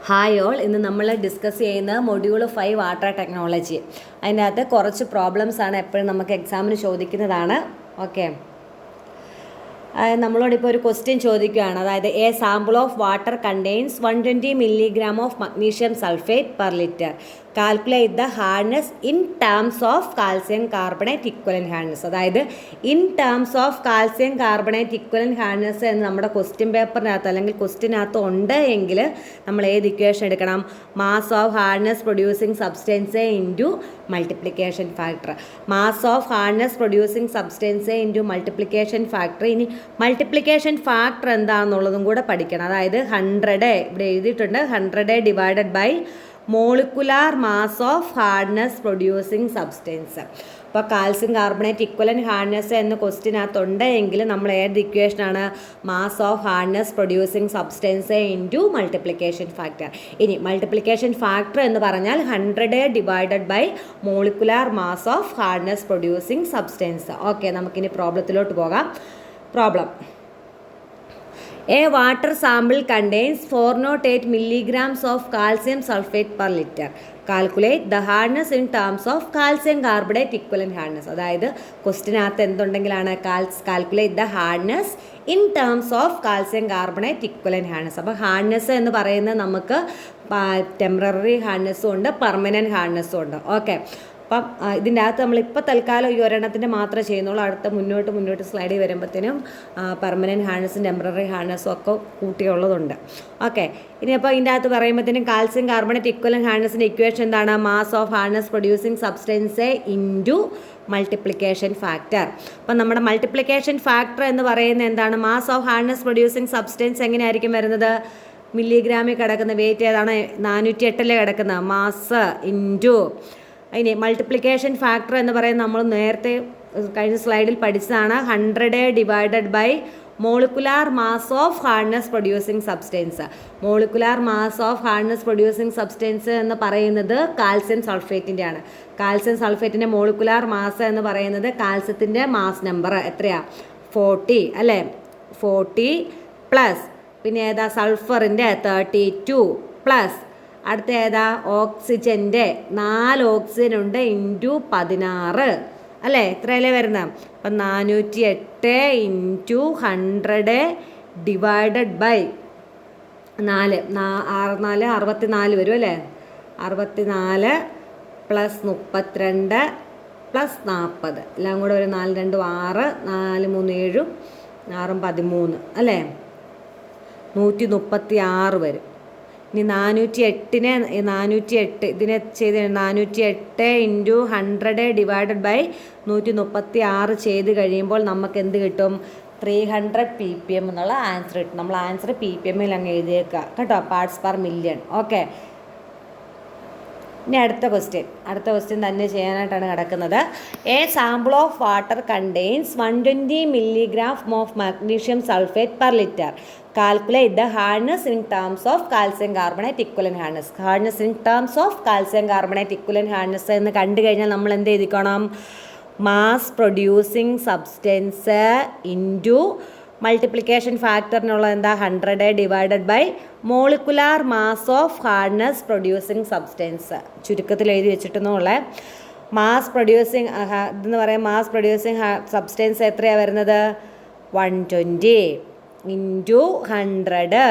Hi all, ഇന്ന് നമ്മൾ discuss ചെയ്യുന്ന മൊഡ്യൂൾ 5 വാട്ടർ ടെക്നോളജി. അതിൻ്റെ അകത്ത് കുറച്ച് പ്രോബ്ലംസ് ആണ് എപ്പോഴും നമുക്ക് എക്സാമിന് ചോദിക്കുന്നതാണ്. ഓക്കെ, നമ്മളോടിപ്പോൾ ഒരു ക്വസ്റ്റ്യൻ ചോദിക്കുകയാണ്. അതായത് a sample of water contains 120 milligram of magnesium sulphate per litre. Calculate the hardness in terms of calcium carbonate equivalent hardness. അതായത് in terms of calcium carbonate equivalent hardness എന്ന് നമ്മുടെ ക്വസ്റ്റ്യൻ പേപ്പറിനകത്ത് അല്ലെങ്കിൽ ക്വസ്റ്റ്യനകത്ത് ഉണ്ട് എങ്കിൽ നമ്മൾ ഏത് ഇക്വേഷൻ എടുക്കണം? Mass of hardness producing substance into multiplication factor. Mass of hardness producing substance into multiplication factor. ഇനി മൾട്ടിപ്ലിക്കേഷൻ ഫാക്ടർ എന്താണെന്നുള്ളതും കൂടെ പഠിക്കണം. അതായത് 100 ഇവിടെ എഴുതിയിട്ടുണ്ട്, 100 divided by molecular mass of hardness producing substance. അപ്പോൾ കാൽസ്യം കാർബണേറ്റ് ഇക്വലൻറ്റ് ഹാർഡ്നെസ് എന്ന ക്വസ്റ്റ്യനകത്തുണ്ട് എങ്കിൽ നമ്മൾ ഏത് ഇക്വേഷനാണ്? Mass of hardness producing substance into multiplication factor. ഇനി മൾട്ടിപ്ലിക്കേഷൻ ഫാക്ടർ എന്ന് പറഞ്ഞാൽ 100 divided by molecular mass of hardness producing substance. Okay, നമുക്കിനി പ്രോബ്ലത്തിലോട്ട് പോകാം. Problem: A water sample contains 408 milligrams of calcium sulfate per liter. Calculate the hardness in terms of calcium carbonate equivalent hardness. അതായത് ക്വസ്റ്റിനകത്ത് എന്തുണ്ടെങ്കിലാണ് calculate the hardness in terms of calcium carbonate equivalent hardness. അപ്പോൾ hardness എന്ന് പറയുന്നത് നമുക്ക് temporary ഹാർഡ്നെസ്സും ഉണ്ട്, permanent ഹാർഡ്നെസ്സും ഉണ്ട്. Okay, അപ്പം ഇതിൻ്റെ അകത്ത് നമ്മളിപ്പോൾ തൽക്കാലം ഈ ഒരെണ്ണത്തിൻ്റെ മാത്രമേ ചെയ്യുന്നുള്ളൂ. അടുത്ത മുന്നോട്ട് സ്ലൈഡിൽ വരുമ്പോഴത്തേനും പെർമനൻറ്റ് ഹാർഡ്നെസ്സും ടെമ്പററി ഹാർഡ്നെസ്സും ഒക്കെ കൂട്ടിയുള്ളതുണ്ട്. ഓക്കെ, ഇനിയിപ്പോൾ ഇതിൻ്റെ അകത്ത് പറയുമ്പോഴത്തേനും കാൽസ്യം കാർബണേറ്റ് ഇക്വലൻറ്റ് ഹാർഡ്നെസ്സിൻ്റെ ഇക്വേഷൻ എന്താണ്? Mass of hardness producing substance into multiplication factor. അപ്പം നമ്മുടെ മൾട്ടിപ്ലിക്കേഷൻ ഫാക്ടർ എന്ന് പറയുന്നത് എന്താണ്? Mass of hardness producing substance എങ്ങനെയായിരിക്കും വരുന്നത്? മില്ലിഗ്രാമിൽ കിടക്കുന്ന വെയിറ്റ് ഏതാണ്? 408 കിടക്കുന്ന മാസ് ഇൻറ്റു. അതിന് മൾട്ടിപ്ലിക്കേഷൻ ഫാക്ടർ എന്ന് പറയുന്നത് നമ്മൾ നേരത്തെ കഴിഞ്ഞ സ്ലൈഡിൽ പഠിച്ചതാണ്. 100 divided by molecular mass of hardness producing substance. Molecular mass of hardness producing substance എന്ന് പറയുന്നത് കാൽസ്യം സൾഫേറ്റിൻ്റെ ആണ്. കാൽസ്യം സൾഫേറ്റിൻ്റെ മോളിക്കുലാർ മാസ് എന്ന് പറയുന്നത് കാൽസ്യത്തിൻ്റെ മാസ് നമ്പർ എത്രയാണ്? 40 അല്ലേ? 40 പ്ലസ് പിന്നെ ഏതാ? സൾഫറിൻ്റെ 32 പ്ലസ് അടുത്ത ഏതാ? ഓക്സിജൻ്റെ 4 ഓക്സിജൻ ഉണ്ട് ഇൻറ്റു 16 അല്ലേ? ഇത്രയല്ലേ വരുന്നത്? അപ്പം 408 ഇൻറ്റു 100 ഡിവൈഡഡ് ബൈ 4 64 വരും അല്ലേ? 64 പ്ലസ് 32 പ്ലസ് 40 എല്ലാം കൂടെ ഒരു 4 2 6 4 3 7 6 13 അല്ലേ? 136 വരും. ഇനി 408 ഇതിനെ ചെയ്ത് 408 ഇൻറ്റു 100 ഡിവൈഡഡ് ബൈ 136 ചെയ്ത് കഴിയുമ്പോൾ നമുക്ക് എന്ത് കിട്ടും? 300 ppm എന്നുള്ള ആൻസർ കിട്ടും. നമ്മൾ ആൻസർ ppm അങ്ങ് എഴുതിയേക്കുക കേട്ടോ, പാർട്സ് പെർ മില്യൺ. ഓക്കെ, ഇനി അടുത്ത ക്വസ്റ്റ്യൻ തന്നെ ചെയ്യാനായിട്ടാണ് കിടക്കുന്നത്. A sample of water contains 120 milligram of magnesium sulphate per litre. Calculate the hardness in terms of calcium carbonate equivalent hardness. Hardness in terms of calcium carbonate equivalent hardness എന്ന് കണ്ടു കഴിഞ്ഞാൽ നമ്മൾ എന്ത് എഴുതിക്കണം? Mass producing substance into multiplication ഫാക്ടറിനുള്ള എന്താ? 100 divided by molecular mass of hardness producing substance. ചുരുക്കത്തിൽ എഴുതി വെച്ചിട്ടെന്നുള്ള മാസ് പ്രൊഡ്യൂസിങ് ഇതെന്ന് പറയാം. മാസ് പ്രൊഡ്യൂസിങ് സബ്സ്റ്റൻസ് എത്രയാണ് വരുന്നത്? 120 into 100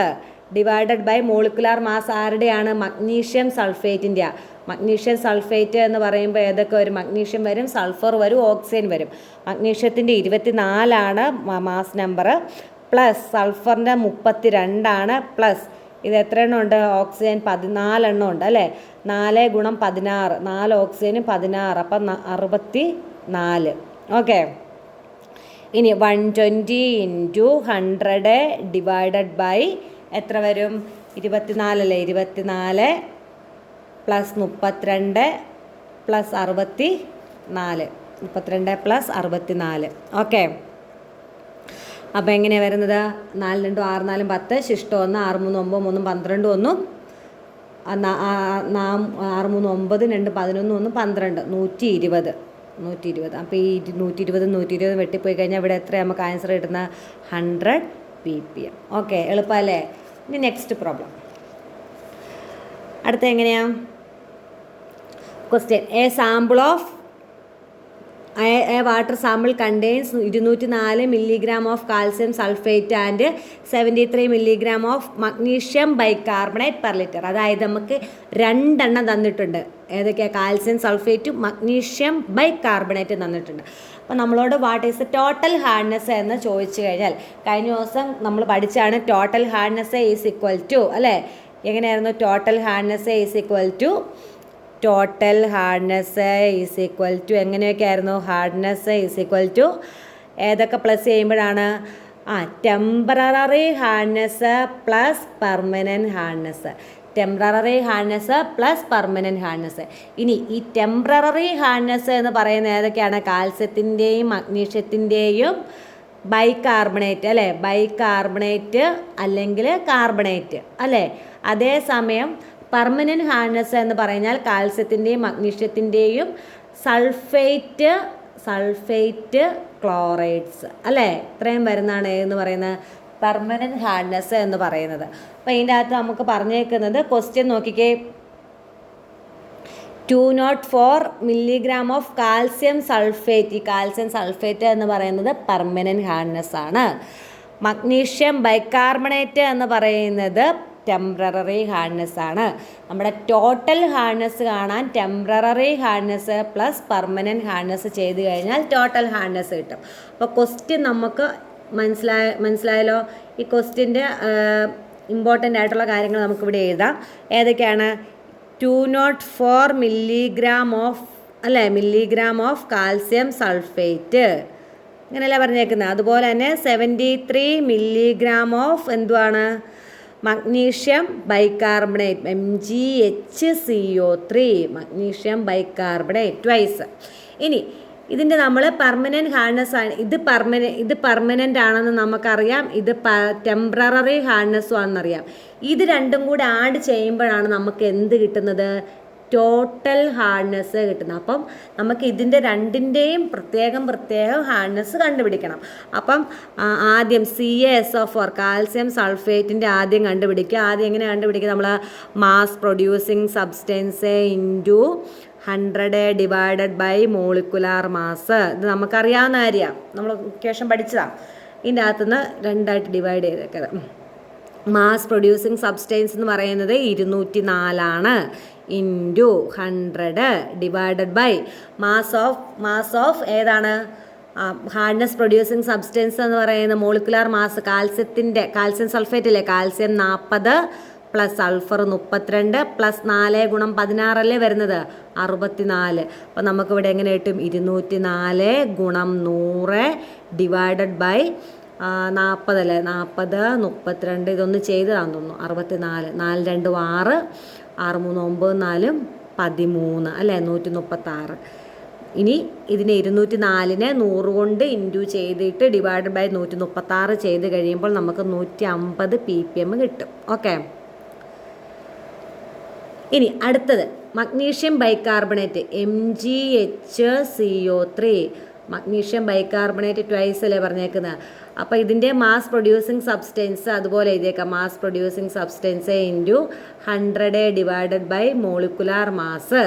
divided by molecular mass ആരുടെയാണ്? മഗ്നീഷ്യം സൾഫേറ്റിൻ്റെ. മഗ്നീഷ്യം സൾഫേറ്റ് എന്ന് പറയുമ്പോൾ ഏതൊക്കെ വരും? മഗ്നീഷ്യം വരും, സൾഫർ വരും, ഓക്സിജൻ വരും. മഗ്നീഷ്യത്തിൻ്റെ 24 മാസ് നമ്പർ പ്ലസ് സൾഫറിൻ്റെ 32 പ്ലസ് ഇത് എത്ര എണ്ണം ഉണ്ട്? ഓക്സിജൻ 14 ഉണ്ട് അല്ലേ? 4 ഗുണം 16, 4 ഓക്സിജനും 16, അപ്പം 64. ഓക്കെ, ഇനി 120 ഇൻറ്റു 100 ഡിവൈഡഡ് ബൈ എത്ര വരും? 24 അല്ലേ? 24 പ്ലസ് 32 പ്ലസ് 64, 32 പ്ലസ് 64. ഓക്കെ, അപ്പോൾ എങ്ങനെയാണ് വരുന്നത്? 4 2 6 4 10 ശിഷ്ടം 1 6 3 9 3 12 1 6 3 9 2 11 1 12 120. 120. അപ്പോൾ ഈ 120 വെട്ടിപ്പോയി കഴിഞ്ഞാൽ ഇവിടെ എത്ര നമുക്ക് ആൻസർ കിട്ടുന്ന? 100 ppm. ഓക്കെ, എളുപ്പമല്ലേ? ഇനി നെക്സ്റ്റ് പ്രോബ്ലം. അടുത്ത എങ്ങനെയാണ് question? A sample of a water sample contains 204 milligram of calcium sulfate and 73 milligram of magnesium bicarbonate per liter. അതായത് നമുക്ക് രണ്ടെണ്ണം തന്നിട്ടുണ്ട്. ഏതൊക്കെയാണ്? കാൽസ്യം സൾഫേറ്റും മഗ്നീഷ്യം ബൈകാർബണേറ്റും തന്നിട്ടുണ്ട്. അപ്പോൾ നമ്മളോട് what is the total hardness എന്ന് ചോദിച്ചു കഴിഞ്ഞാൽ, കഴിഞ്ഞ ദിവസം നമ്മൾ പഠിച്ചാണ് total hardness is equal to, അല്ലേ? എങ്ങനെയായിരുന്നു? Total hardness is equal to എങ്ങനെയൊക്കെ ആയിരുന്നു? ഹാർഡ്നെസ് ഈസ് ഈക്വൽ ടു ഏതൊക്കെ പ്ലസ് ചെയ്യുമ്പോഴാണ്? Temporary hardness plus permanent hardness. Temporary hardness plus permanent hardness. ഇനി ഈ ടെമ്പററി ഹാർഡ്നെസ് എന്ന് പറയുന്നത് ഏതൊക്കെയാണ്? കാൽസ്യത്തിൻ്റെയും മഗ്നീഷ്യത്തിൻ്റെയും ബൈകാർബണേറ്റ്, അല്ലേ? ബൈകാർബണേറ്റ് അല്ലെങ്കിൽ കാർബണേറ്റ്, അല്ലേ? അതേസമയം പെർമനൻറ്റ് ഹാർഡ്നെസ് എന്ന് പറഞ്ഞാൽ കാൽസ്യത്തിൻ്റെയും മഗ്നീഷ്യത്തിൻ്റെയും സൾഫേറ്റ് ക്ലോറൈഡ്സ്, അല്ലേ? ഇത്രയും വരുന്നതാണ് എന്ന് പറയുന്നത് പെർമനൻറ്റ് ഹാർഡ്നെസ് എന്ന് പറയുന്നത്. അപ്പോൾ ഇതിൻ്റെ അകത്ത് നമുക്ക് പറഞ്ഞേക്കുന്നത് ക്വസ്റ്റ്യൻ നോക്കിക്കേ. 204 milligram ഓഫ് കാൽസ്യം സൾഫേറ്റ്. ഈ കാൽസ്യം സൾഫേറ്റ് എന്ന് പറയുന്നത് പെർമനൻറ്റ് ഹാർഡ്നെസ് ആണ്. മഗ്നീഷ്യം ബൈകാർബണേറ്റ് എന്ന് പറയുന്നത് ടെമ്പററി ഹാർഡ്നെസ് ആണ്. നമ്മുടെ ടോട്ടൽ ഹാർഡ്നെസ് കാണാൻ temporary hardness plus permanent hardness ചെയ്ത് കഴിഞ്ഞാൽ ടോട്ടൽ ഹാർഡ്നെസ് കിട്ടും. അപ്പോൾ ക്വസ്റ്റ്യൻ നമുക്ക് മനസ്സിലായല്ലോ. ഈ ക്വസ്റ്റ്യൻ്റെ ഇമ്പോർട്ടൻ്റ് ആയിട്ടുള്ള കാര്യങ്ങൾ നമുക്കിവിടെ എഴുതാം. ഏതൊക്കെയാണ്? 204 milligram ഓഫ് കാൽസ്യം സൾഫേറ്റ്, ഇങ്ങനെയല്ല പറഞ്ഞേക്കുന്നത്. അതുപോലെ തന്നെ 73 milligram ഓഫ് എന്തുവാണ്? Magnesium bicarbonate, MgHCO3, magnesium bicarbonate twice. ഇനി ഇതിൻ്റെ നമ്മൾ പെർമനൻറ്റ് ഹാർഡ്നെസ് ആണ്. ഇത് പെർമനൻ്റ് ആണെന്ന് നമുക്കറിയാം. ഇത് ടെമ്പററി ഹാർഡ്നെസ്സും ആണെന്നറിയാം. ഇത് രണ്ടും കൂടെ ആഡ് ചെയ്യുമ്പോഴാണ് നമുക്ക് എന്ത് കിട്ടുന്നത്? ടോട്ടൽ ഹാർഡ്നെസ് കിട്ടുന്നത്. അപ്പം നമുക്ക് ഇതിൻ്റെ രണ്ടിൻ്റെയും പ്രത്യേകം ഹാർഡ്നെസ് കണ്ടുപിടിക്കണം. അപ്പം ആദ്യം CaSO4 കാൽസ്യം സൾഫേറ്റിൻ്റെ ആദ്യം കണ്ടുപിടിക്കുക. ആദ്യം എങ്ങനെ കണ്ടുപിടിക്കുക? നമ്മൾ mass producing substance into 100 divided by molecular mass. ഇത് നമുക്കറിയാവുന്ന കാര്യമാണ്, നമ്മൾ ഇക്വേഷൻ പഠിച്ചതാണ്. ഇതിൻ്റെ അകത്തുനിന്ന് രണ്ടായിട്ട് ഡിവൈഡ് ചെയ്തേക്കത്. മാസ് പ്രൊഡ്യൂസിങ് സബ്സ്റ്റൻസ് എന്ന് പറയുന്നത് 204 into 100 divided by mass of ഏതാണ്? ഹാർഡ്നെസ് പ്രൊഡ്യൂസിങ് സബ്സ്റ്റൻസ് എന്ന് പറയുന്ന മോളിക്കുലാർ മാസ് കാൽസ്യം സൾഫേറ്റ് അല്ലേ? കാൽസ്യം 40 പ്ലസ് സൾഫർ 32 പ്ലസ് 4 ഗുണം 16 അല്ലേ വരുന്നത്? 64. അപ്പോൾ നമുക്കിവിടെ എങ്ങനെ കിട്ടും? 204 ഗുണം 100 ഡിവൈഡഡ് ബൈ 40 അല്ലേ? 40 32 ഇതൊന്ന് ചെയ്തതാണെന്ന് തോന്നുന്നു. 64 4 2 6 6 3 9 4 13 അല്ലേ? 136. ഇനി ഇതിനെ 204നെ 100 കൊണ്ട് ഇൻറ്റു ചെയ്തിട്ട് ഡിവൈഡ് ബൈ 136 ചെയ്ത് കഴിയുമ്പോൾ നമുക്ക് 150 ppm കിട്ടും. ഓക്കെ. ഇനി അടുത്തത് magnesium bicarbonate, MgHCO3. Magnesium bicarbonate twice അല്ലേ പറഞ്ഞേക്കുന്നത്? അപ്പോൾ ഇതിൻ്റെ മാസ് പ്രൊഡ്യൂസിങ് സബ്സ്റ്റൻസ് അതുപോലെ എഴുതിയേക്കാം. Mass producing substance into 100 divided by molecular mass.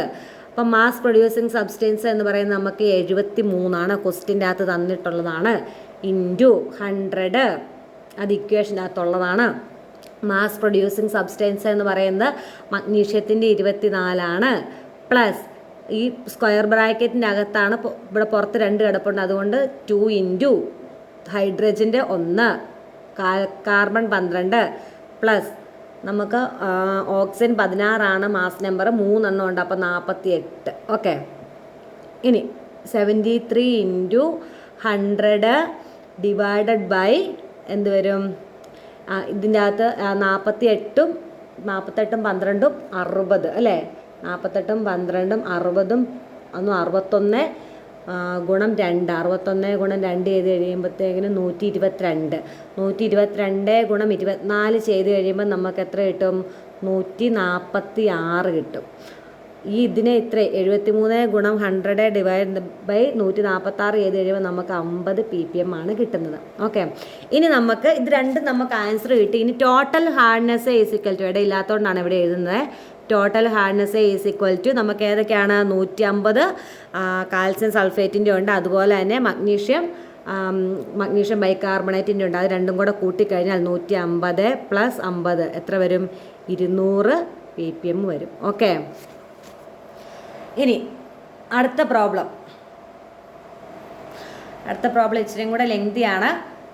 അപ്പം മാസ് പ്രൊഡ്യൂസിങ് സബ്സ്റ്റൻസ് എന്ന് പറയുന്നത് നമുക്ക് 73 ക്വസ്റ്റ്യൻ്റെ അകത്ത് തന്നിട്ടുള്ളതാണ്. ഇൻറ്റു 100 അത് ഇക്വേഷനകത്തുള്ളതാണ്. മാസ് പ്രൊഡ്യൂസിങ് സബ്സ്റ്റൻസ് എന്ന് പറയുന്നത് മഗ്നീഷ്യത്തിൻ്റെ 24 പ്ലസ് ഈ സ്ക്വയർ ബ്രാക്കറ്റിൻ്റെ അകത്താണ് ഇവിടെ പുറത്ത് 2 കിടപ്പുണ്ട്. അതുകൊണ്ട് 2 ഇൻറ്റു ഹൈഡ്രജൻ്റെ 1 കാർബൺ 12 പ്ലസ് നമുക്ക് ഓക്സിജൻ 16 മാസ് നമ്പർ 3 ഉണ്ട്. അപ്പോൾ 48. ഓക്കെ. ഇനി 73 ഇൻറ്റു 100 ഡിവൈഡഡ് ബൈ എന്ത് വരും? ഇതിൻ്റെ അകത്ത് 48 12 60 അല്ലേ? 48 12 60 61 ഗുണം 2 61 ഗുണം 2 ചെയ്ത് കഴിയുമ്പോഴത്തേക്കിന് 122 122 ഗുണം 24 ചെയ്ത് കഴിയുമ്പോൾ നമുക്ക് എത്ര കിട്ടും? 146 കിട്ടും. ഇതിനെ ഇത്ര 73 ഗുണം 100 ഡിവൈഡ് ബൈ 146 ചെയ്ത് കഴിയുമ്പോൾ നമുക്ക് 50 ppm ആണ് കിട്ടുന്നത്. ഓക്കെ, ഇനി നമുക്ക് ഇത് രണ്ടും നമുക്ക് ആൻസർ കിട്ടി. ഇനി total hardness is equal to, ഇവിടെ ഇല്ലാത്തതുകൊണ്ടാണ് ഇവിടെ എഴുതുന്നത്. Total hardness is equal to നമുക്ക് ഏതൊക്കെയാണ് 150 കാൽസ്യം സൾഫേറ്റിൻ്റെ ഉണ്ട്, അതുപോലെ തന്നെ മഗ്നീഷ്യം ബൈകാർബണേറ്റിൻ്റെ ഉണ്ട്. അത് രണ്ടും കൂടെ കൂട്ടിക്കഴിഞ്ഞാൽ 150 + 50 എത്ര വരും? 200 ppm വരും. ഓക്കെ, ഇനി അടുത്ത പ്രോബ്ലം ഇച്ചിരിയും കൂടെ ലെങ്തിയാണ്.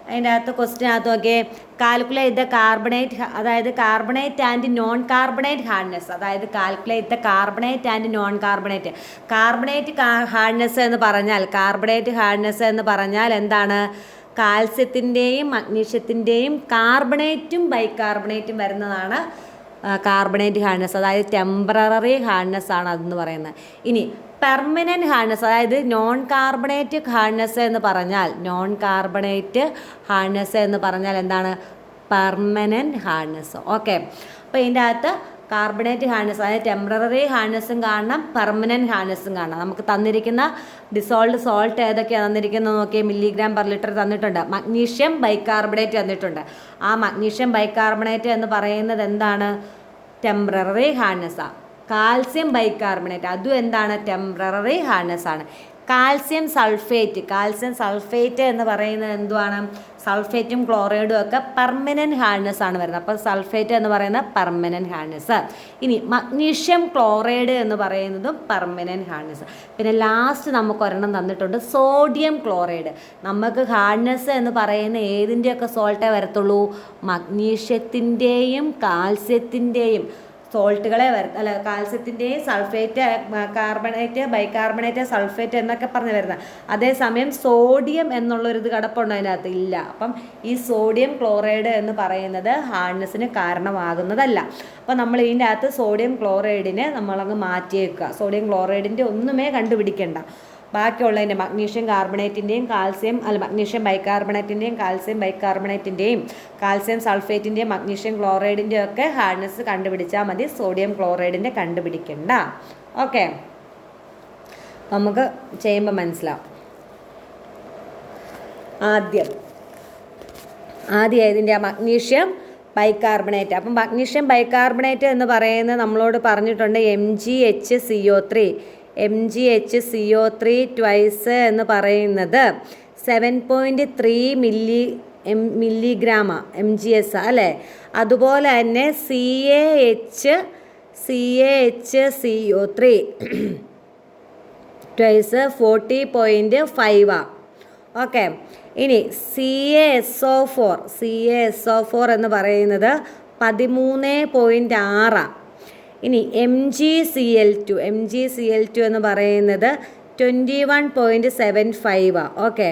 അതിൻ്റെ അകത്ത് ക്വസ്റ്റ്യനകത്ത് നോക്കിയേ, കാൽക്കുലേറ്റ് ദ കാർബണേറ്റ്, അതായത് carbonate and non carbonate hardness, അതായത് calculate the carbonate and non carbonate. Hardness എന്ന് പറഞ്ഞാൽ എന്താണ്? കാൽസ്യത്തിൻ്റെയും മഗ്നീഷ്യത്തിൻ്റെയും കാർബണേറ്റും ബൈകാർബണേറ്റും വരുന്നതാണ് കാർബണേറ്റ് ഹാർഡ്നെസ്, അതായത് ടെമ്പററി ഹാർഡ്നെസ് ആണ് അതെന്ന് പറയുന്നത്. ഇനി പെർമനൻറ്റ് ഹാർഡ്നെസ്, അതായത് നോൺ കാർബണേറ്റ് ഹാർഡ്നെസ് എന്ന് പറഞ്ഞാൽ എന്താണ്? Permanent hardness. ഓക്കെ, അപ്പോൾ ഇതിൻ്റെ അകത്ത് കാർബണേറ്റ് ഹാർഡ്നെസ്, അതായത് ടെമ്പററി ഹാർഡ്നെസ്സും കാണണം, പെർമനൻറ്റ് ഹാർഡ്നെസ്സും കാണണം. നമുക്ക് തന്നിരിക്കുന്ന ഡിസോൾഡ് സോൾട്ട് ഏതൊക്കെയാണ് തന്നിരിക്കുന്നത് നോക്കിയാൽ mg/L തന്നിട്ടുണ്ട്. മഗ്നീഷ്യം ബൈകാർബണേറ്റ് തന്നിട്ടുണ്ട്. ആ മഗ്നീഷ്യം ബൈകാർബണേറ്റ് എന്ന് പറയുന്നത് എന്താണ്? ടെമ്പററി ഹാർഡ്നെസ്സാണ്. കാൽസ്യം ബൈകാർബണേറ്റ് അതും എന്താണ്? ടെമ്പററി ഹാർഡ്നെസ് ആണ്. കാൽസ്യം സൾഫേറ്റ് എന്ന് പറയുന്നത് എന്തുവാണ്? സൾഫേറ്റും ക്ലോറൈഡും ഒക്കെ പെർമനൻറ്റ് ഹാർഡ്നെസ് ആണ് വരുന്നത്. അപ്പോൾ സൾഫേറ്റ് എന്ന് പറയുന്നത് പെർമനൻറ്റ് ഹാർഡ്നെസ്. ഇനി മഗ്നീഷ്യം ക്ലോറൈഡ് എന്ന് പറയുന്നതും പെർമനൻറ്റ് ഹാർഡ്നെസ്. പിന്നെ ലാസ്റ്റ് നമുക്ക് ഒരെണ്ണം തന്നിട്ടുണ്ട്, സോഡിയം ക്ലോറൈഡ്. നമുക്ക് ഹാർഡ്നെസ് എന്ന് പറയുന്ന ഏതിൻ്റെയൊക്കെ സോൾട്ടേ വരത്തുള്ളൂ? മഗ്നീഷ്യത്തിൻ്റെയും കാൽസ്യത്തിൻ്റെയും സോൾട്ടുകളെ കാൽസ്യത്തിൻ്റെയും സൾഫേറ്റ്, കാർബണേറ്റ്, ബൈകാർബണേറ്റ്, സൾഫേറ്റ് എന്നൊക്കെ പറഞ്ഞ് വരുന്നത്. അതേസമയം സോഡിയം എന്നുള്ളൊരിത് കിടപ്പുണ്ടോ അതിനകത്ത്? ഇല്ല. അപ്പം ഈ സോഡിയം ക്ലോറൈഡ് എന്ന് പറയുന്നത് ഹാർഡ്നെസ്സിന് കാരണമാകുന്നതല്ല. അപ്പോൾ നമ്മൾ ഇതിൻ്റെ അകത്ത് സോഡിയം ക്ലോറൈഡിനെ നമ്മളങ്ങ് മാറ്റിയേക്കുക. സോഡിയം ക്ലോറൈഡിൻ്റെ ഒന്നുമേ കണ്ടുപിടിക്കണ്ട. ബാക്കിയുള്ളതിൻ്റെ മഗ്നീഷ്യം കാർബണേറ്റിൻ്റെയും മഗ്നീഷ്യം ബൈകാർബണേറ്റിൻ്റെയും കാൽസ്യം ബൈകാർബണേറ്റിൻ്റെയും കാൽസ്യം സൾഫേറ്റിൻ്റെയും മഗ്നീഷ്യം ക്ലോറൈഡിൻ്റെയും ഒക്കെ ഹാർഡ്നെസ് കണ്ടുപിടിച്ചാൽ മതി, സോഡിയം ക്ലോറൈഡിൻ്റെ കണ്ടുപിടിക്കണ്ട. ഓക്കെ, നമുക്ക് ചെയ്യുമ്പോൾ മനസ്സിലാവും. ആദ്യം ഇതിൻ്റെ മഗ്നീഷ്യം ബൈകാർബണേറ്റ്. അപ്പം മഗ്നീഷ്യം ബൈകാർബണേറ്റ് എന്ന് പറയുന്നത് നമ്മളോട് പറഞ്ഞിട്ടുണ്ട് MgHCO3 ട്വൈസ് എന്ന് പറയുന്നത് 7.3 മില്ലിഗ്രാം MgS അല്ലേ. അതുപോലെ തന്നെ CaHCO3 ട്വൈസ് 40.5. ഓക്കെ, ഇനി CaSO4 എന്ന് പറയുന്നത് 13.6. ഇനി MgCl2 എന്ന് പറയുന്നത് 21.75. ഓക്കെ,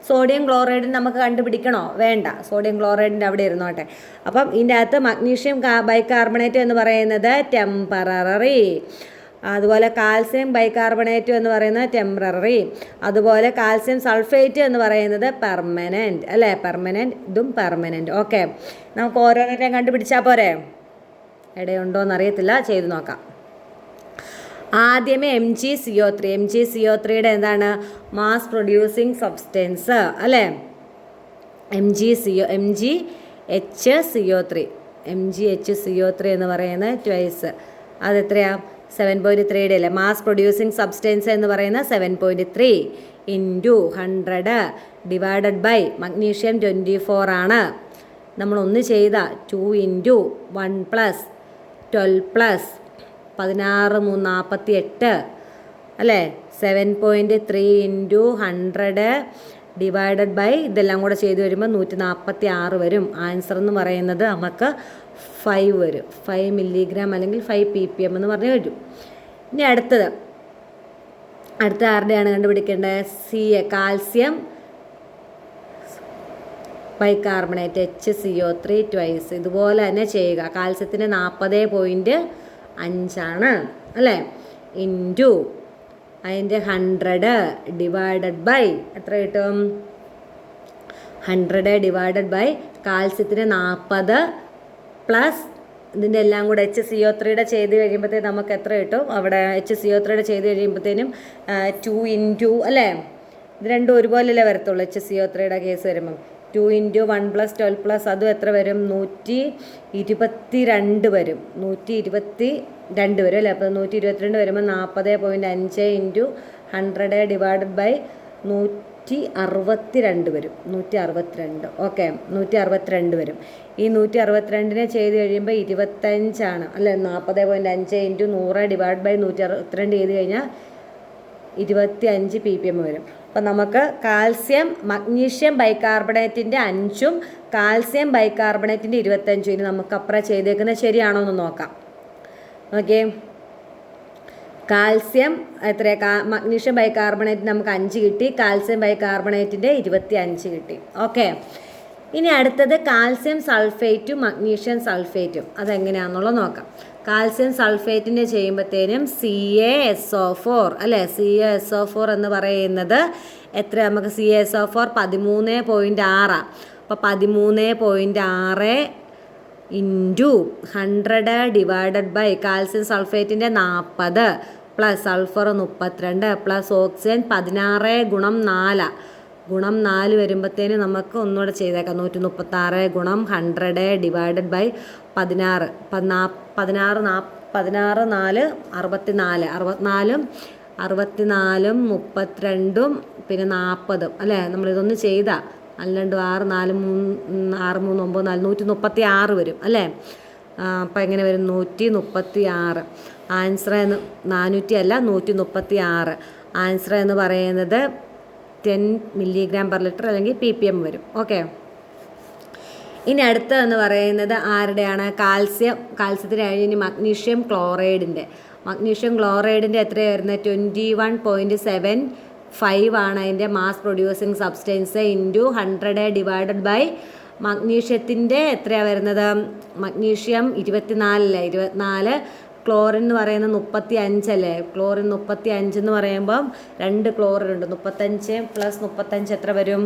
സോഡിയം ക്ലോറൈഡിന് നമുക്ക് കണ്ടുപിടിക്കണോ? വേണ്ട, സോഡിയം ക്ലോറൈഡിൻ്റെ അവിടെ ഇരുന്നോട്ടെ. അപ്പം ഇതിൻ്റെ അകത്ത് മഗ്നീഷ്യം ബൈകാർബണേറ്റ് എന്ന് പറയുന്നത് ടെമ്പററി, അതുപോലെ കാൽസ്യം ബൈകാർബണേറ്റ് എന്ന് പറയുന്നത് ടെമ്പററി, അതുപോലെ കാൽസ്യം സൾഫേറ്റ് എന്ന് പറയുന്നത് പെർമനൻറ്റ് അല്ലേ. ഇതും പെർമനൻറ്റ്. ഓക്കെ, നമുക്ക് ഓരോന്നിനെയും കണ്ടുപിടിച്ചാൽ പോരെ? ഇടയുണ്ടോയെന്നറിയത്തില്ല, ചെയ്ത് നോക്കാം. ആദ്യമേ MgCO3യുടെ എന്താണ്? മാസ് പ്രൊഡ്യൂസിങ് സബ്സ്റ്റൻസ് അല്ലേ. MgHCO3 എന്ന് പറയുന്നത് ട്വൈസ്, അതെത്രയാ? 7.3 അല്ലേ. മാസ് പ്രൊഡ്യൂസിങ് സബ്സ്റ്റൻസ് എന്ന് പറയുന്നത് 7.3 × 100 ഡിവൈഡഡ് ബൈ മഗ്നീഷ്യം 24 ആണ്. നമ്മളൊന്ന് ചെയ്ത 2 × 1 + 12 + 16 × 3 48 അല്ലേ. 7.3 × 100 ഡിവൈഡഡ് ബൈ ഇതെല്ലാം കൂടെ ചെയ്ത് വരുമ്പോൾ 146 വരും. ആൻസർ എന്ന് പറയുന്നത് നമുക്ക് 5 വരും. 5 മില്ലിഗ്രാം അല്ലെങ്കിൽ 5 ppm എന്ന് പറഞ്ഞ് വരും. ഇനി അടുത്ത ആരുടെയാണ് കണ്ടുപിടിക്കേണ്ടത്? Calcium bicarbonate HCO3 twice. ഇതുപോലെ തന്നെ ചെയ്യുക. കാൽസ്യത്തിന് 40.5 അല്ലേ. ഇൻറ്റു അതിൻ്റെ 100 ഡിവൈഡഡ് ബൈ എത്ര കിട്ടും? 100 ഡിവൈഡഡ് ബൈ കാൽസ്യത്തിന് 40 + ഇതിൻ്റെ എല്ലാം കൂടെ HCO3 ചെയ്ത് കഴിയുമ്പോഴത്തേക്കും നമുക്ക് എത്ര കിട്ടും? അവിടെ HCO3 ചെയ്ത് കഴിയുമ്പോഴത്തേനും 2 ഇൻറ്റു അല്ലേ, ഇത് രണ്ടും ഒരുപോലെയല്ലേ വരത്തുള്ളൂ. HCO3 കേസ് വരുമ്പം 2 ഇൻറ്റു 1 + 12 അതും എത്ര വരും? 122 വരും. 122 വരും അല്ലേ. അപ്പോൾ 122 വരുമ്പോൾ 40.5 ഇൻറ്റു 100 ഡിവൈഡഡ് ബൈ 162 വരും. 162 ഓക്കെ, 162 വരും. ഈ 162 ചെയ്ത് കഴിയുമ്പോൾ 25 അല്ലേ. 40.5 ഇൻറ്റു 100 ഡിവൈഡ് ബൈ 162 ചെയ്ത് കഴിഞ്ഞാൽ 25 ppm വരും. അപ്പം നമുക്ക് കാൽസ്യം മഗ്നീഷ്യം ബൈകാർബണേറ്റിൻ്റെ 5ഉം കാൽസ്യം ബൈകാർബണേറ്റിൻ്റെ 25. ഇനി നമുക്ക് അപ്പുറം ചെയ്തേക്കുന്നത് ശരിയാണോ എന്ന് നോക്കാം. ഓക്കെ, കാൽസ്യം എത്രയാണ്? മഗ്നീഷ്യം ബൈകാർബണേറ്റ് നമുക്ക് 5 കിട്ടി, കാൽസ്യം ബൈകാർബണേറ്റിൻ്റെ 25 കിട്ടി. ഓക്കെ, ഇനി അടുത്തത് കാൽസ്യം സൾഫേറ്റും മഗ്നീഷ്യം സൾഫേറ്റും അതെങ്ങനെയാണെന്നുള്ളത് നോക്കാം. കാൽസ്യം സൾഫേറ്റിൻ്റെ ചെയ്യുമ്പോഴത്തേനും CaSO4 അല്ലേ. CaSO4 എന്ന് പറയുന്നത് എത്ര? നമുക്ക് CaSO4 13.6. അപ്പോൾ 13.6 ഇൻറ്റു 100 ഡിവൈഡഡ് ബൈ കാൽസ്യം സൾഫേറ്റിൻ്റെ 40 പ്ലസ് സൾഫർ 32 പ്ലസ് ഓക്സിജൻ 16 ഗുണം 4 വരുമ്പോഴത്തേന് നമുക്ക് ഒന്നുകൂടെ ചെയ്തേക്കാം. 136 ഗുണം 100 ഡിവൈഡഡ് ബൈ 16 64 64 പിന്നെ 40 അല്ലേ. നമ്മളിതൊന്ന് ചെയ്താൽ 2 6 4 3 9 136 വരും അല്ലേ. അപ്പം എങ്ങനെ വരും? 136. ആൻസർ 400 അല്ല, 136. ആൻസർ എന്ന് പറയുന്നത് 10 mg/L അല്ലെങ്കിൽ ppm വരും. ഓക്കെ, ഇനി അടുത്തതെന്ന് പറയുന്നത് ആരുടെയാണ്? കാൽസ്യത്തിന് കഴിഞ്ഞ് മഗ്നീഷ്യം ക്ലോറൈഡിൻ്റെ എത്രയാണ് വരുന്നത്? 21.75 അതിൻ്റെ mass producing substance into 100 divided by മഗ്നീഷ്യത്തിൻ്റെ എത്രയാണ് വരുന്നത്? മഗ്നീഷ്യം 24. ക്ലോറിൻ എന്ന് പറയുന്നത് 35 അല്ലേ. ക്ലോറിൻ 35 എന്ന് പറയുമ്പം 2 ക്ലോറിൻ ഉണ്ട്. 35 + 35 എത്ര വരും?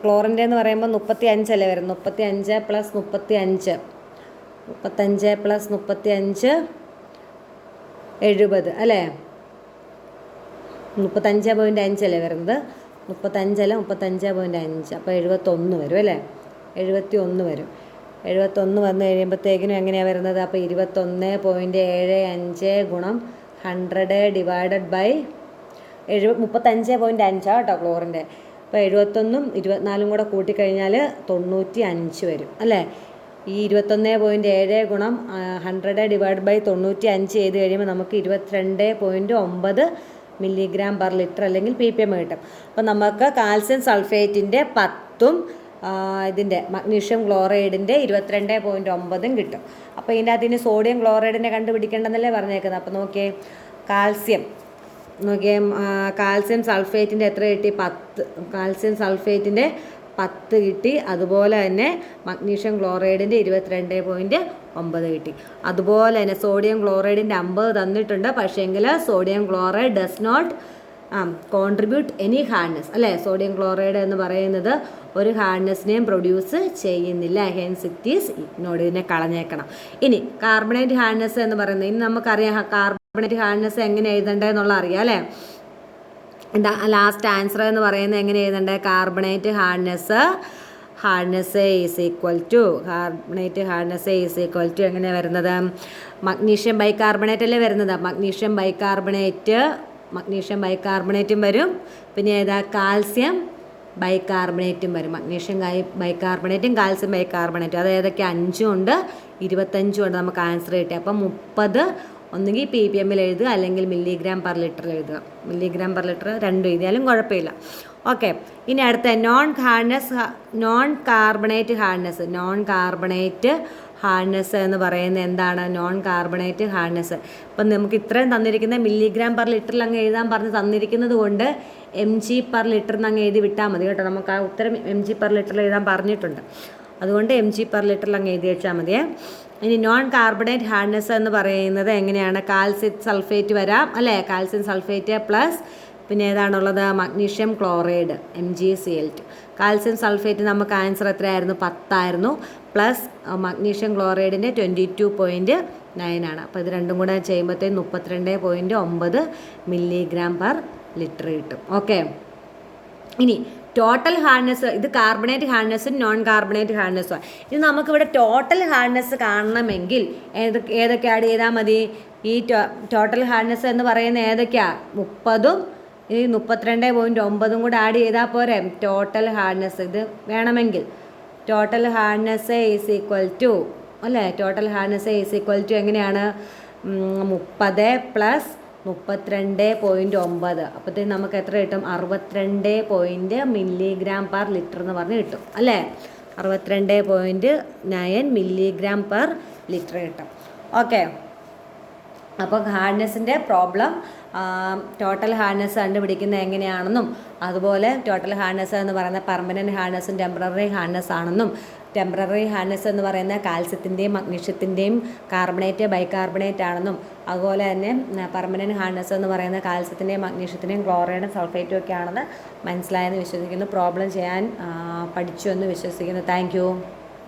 ക്ലോറിൻ്റെ എന്ന് പറയുമ്പോൾ 35 അല്ലേ വരും. 35 + 35 70 അല്ലേ. 35.5 അല്ലേ വരുന്നത്. 35 അല്ല 35.5. അപ്പോൾ 71 വരും അല്ലേ. 71 വരും. 71 വന്നു കഴിയുമ്പോഴത്തേക്കിനും എങ്ങനെയാണ് വരുന്നത്? അപ്പോൾ 21.75 ഗുണം 100 ഡിവൈഡഡ് ബൈ 35.5 കേട്ടോ ക്ലോറിൻ്റെ. അപ്പോൾ 71ഉം 24ഉം കൂടെ കൂട്ടിക്കഴിഞ്ഞാൽ 95 വരും അല്ലേ. ഈ 21.7 ഗുണം 100 ഡിവൈഡ് ബൈ 95 ചെയ്ത് കഴിയുമ്പോൾ നമുക്ക് 22.9 mg/L അല്ലെങ്കിൽ ppm കിട്ടും. അപ്പോൾ നമുക്ക് കാൽസ്യം സൾഫേറ്റിൻ്റെ 10ഉം ഇതിൻ്റെ മഗ്നീഷ്യം ക്ലോറൈഡിൻ്റെ 22.9 കിട്ടും. അപ്പോൾ ഇതിൻ്റെ അകത്ത് സോഡിയം ക്ലോറൈഡിനെ കണ്ടുപിടിക്കേണ്ടെന്നല്ലേ പറഞ്ഞേക്കുന്നത്. അപ്പോൾ നോക്കിയേ, കാൽസ്യം സൾഫേറ്റിൻ്റെ എത്ര കിട്ടി? 10. കാൽസ്യം സൾഫേറ്റിൻ്റെ 10 കിട്ടി. അതുപോലെ തന്നെ മഗ്നീഷ്യം ക്ലോറൈഡിൻ്റെ 22.9 കിട്ടി. അതുപോലെ തന്നെ സോഡിയം ക്ലോറൈഡിൻ്റെ 50 തന്നിട്ടുണ്ട്. പക്ഷേങ്കിൽ sodium chloride does not contribute any hardness അല്ലേ. സോഡിയം ക്ലോറൈഡ് എന്ന് പറയുന്നത് ഒരു ഹാർഡ്നെസ്സിനെയും പ്രൊഡ്യൂസ് ചെയ്യുന്നില്ല. Hence it is ignored. ഇതിനെ കളഞ്ഞേക്കണം. ഇനി കാർബണേറ്റ് ഹാർഡ്നെസ് എന്ന് പറയുന്നത്, ഇനി നമുക്കറിയാം കാർബണേറ്റ് ഹാർഡ്നെസ് എങ്ങനെ എഴുതേണ്ടതെന്നുള്ള അറിയാം അല്ലേ. എന്താ ലാസ്റ്റ് ആൻസർ എന്ന് പറയുന്നത് എങ്ങനെ എഴുതേണ്ടത്? Carbonate hardness is equal to എങ്ങനെയാണ് വരുന്നത്? മഗ്നീഷ്യം ബൈകാർബണേറ്റ് അല്ലേ വരുന്നത്. മഗ്നീഷ്യം ബൈകാർബണേറ്റും വരും. പിന്നെ ഏതാ? കാൽസ്യം ബൈകാർബണേറ്റും വരും. മഗ്നീഷ്യം ബൈകാർബണേറ്റും കാൽസ്യം ബൈകാർബണേറ്റും അത് ഏതൊക്കെ? 5 ഉണ്ട്, 25 ഉണ്ട്. നമുക്ക് ആൻസർ കിട്ടി. അപ്പം 30 ഒന്നുകിൽ ppm എഴുതുക അല്ലെങ്കിൽ mg/L എഴുതുക. mg/L രണ്ടും എഴുതിയാലും കുഴപ്പമില്ല. ഓക്കെ, ഇനി അടുത്ത നോൺ കാർബണേറ്റ് ഹാർഡ്നെസ് എന്ന് പറയുന്നത് എന്താണ്? Non carbonate hardness. ഇപ്പം നമുക്ക് ഇത്രയും തന്നിരിക്കുന്ന mg/L അങ്ങ് എഴുതാൻ പറഞ്ഞ് തന്നിരിക്കുന്നത് കൊണ്ട് mg/L അങ്ങ് എഴുതി വിട്ടാൽ മതി കേട്ടോ. നമുക്ക് ആ ഉത്തരം mg/L എഴുതാൻ പറഞ്ഞിട്ടുണ്ട്. അതുകൊണ്ട് mg/L അങ്ങ് എഴുതി വെച്ചാൽ മതിയേ. ഇനി നോൺ കാർബണേറ്റ് ഹാർഡ്നെസ് എന്ന് പറയുന്നത് എങ്ങനെയാണ്? കാൽസ്യം സൾഫേറ്റ് വരാം അല്ലേ. കാൽസ്യം സൾഫേറ്റ് പ്ലസ് പിന്നെ ഏതാണുള്ളത് magnesium chloride MgCl2. Calcium sulphate നമുക്ക് ആൻസർ എത്രയായിരുന്നു 10 പ്ലസ് മഗ്നീഷ്യം ക്ലോറൈഡിൻ്റെ 22.9 ആണ്. അപ്പോൾ ഇത് രണ്ടും കൂടെ ചെയ്യുമ്പോഴത്തേക്കും 32.9 mg/L കിട്ടും. ഓക്കെ, ഇനി ടോട്ടൽ ഹാർഡ്നെസ്, ഇത് കാർബണേറ്റ് ഹാർഡ്നെസ്സും നോൺ കാർബണേറ്റ് ഹാർഡ്നെസ്സും. ഇത് നമുക്കിവിടെ ടോട്ടൽ ഹാർഡ്നെസ് കാണണമെങ്കിൽ ഏതൊക്കെ ആഡ് ചെയ്താൽ മതി? ഈ ടോട്ടൽ ഹാർഡ്നെസ് എന്ന് പറയുന്ന ഏതൊക്കെയാണ്? 30ഉം ഈ 32.9 കൂടെ ആഡ് ചെയ്താൽ പോരെ ടോട്ടൽ ഹാർഡ്നെസ്. ഇത് വേണമെങ്കിൽ total hardness is equal to അല്ലേ, total hardness is equal to എങ്ങനെയാണ്? 30 പ്ലസ് 32.9, അപ്പോഴത്തേക്കും നമുക്ക് എത്ര കിട്ടും? 62 mg/L എന്ന് പറഞ്ഞ് കിട്ടും അല്ലേ. 62.9 mg/L കിട്ടും. ഓക്കെ, അപ്പോൾ ഹാർഡ്നെസ്സിൻ്റെ പ്രോബ്ലം, ടോട്ടൽ ഹാർഡ്നെസ് കണ്ടുപിടിക്കുന്നത് എങ്ങനെയാണെന്നും, അതുപോലെ ടോട്ടൽ ഹാർഡ്നെസ് എന്ന് പറയുന്നത് പെർമനൻറ്റ് ഹാർഡ്നെസ്സും ടെമ്പററി ഹാർഡ്നെസ് ആണെന്നും, ടെമ്പററി ഹാർഡ്നെസ് എന്ന് പറയുന്ന കാൽസ്യത്തിൻ്റെയും മഗ്നീഷ്യത്തിൻ്റെയും കാർബണേറ്റ് ബൈകാർബണേറ്റ് ആണെന്നും, അതുപോലെ തന്നെ പെർമനൻറ്റ് ഹാർഡ്നെസ് എന്ന് പറയുന്ന കാൽസ്യത്തിൻ്റെയും മഗ്നീഷ്യത്തിൻ്റെയും ക്ലോറൈഡും സൾഫേറ്റും ഒക്കെ ആണെന്ന് മനസ്സിലായെന്ന് വിശ്വസിക്കുന്നു. പ്രോബ്ലം ചെയ്യാൻ പഠിച്ചു എന്ന് വിശ്വസിക്കുന്നു. Thank you.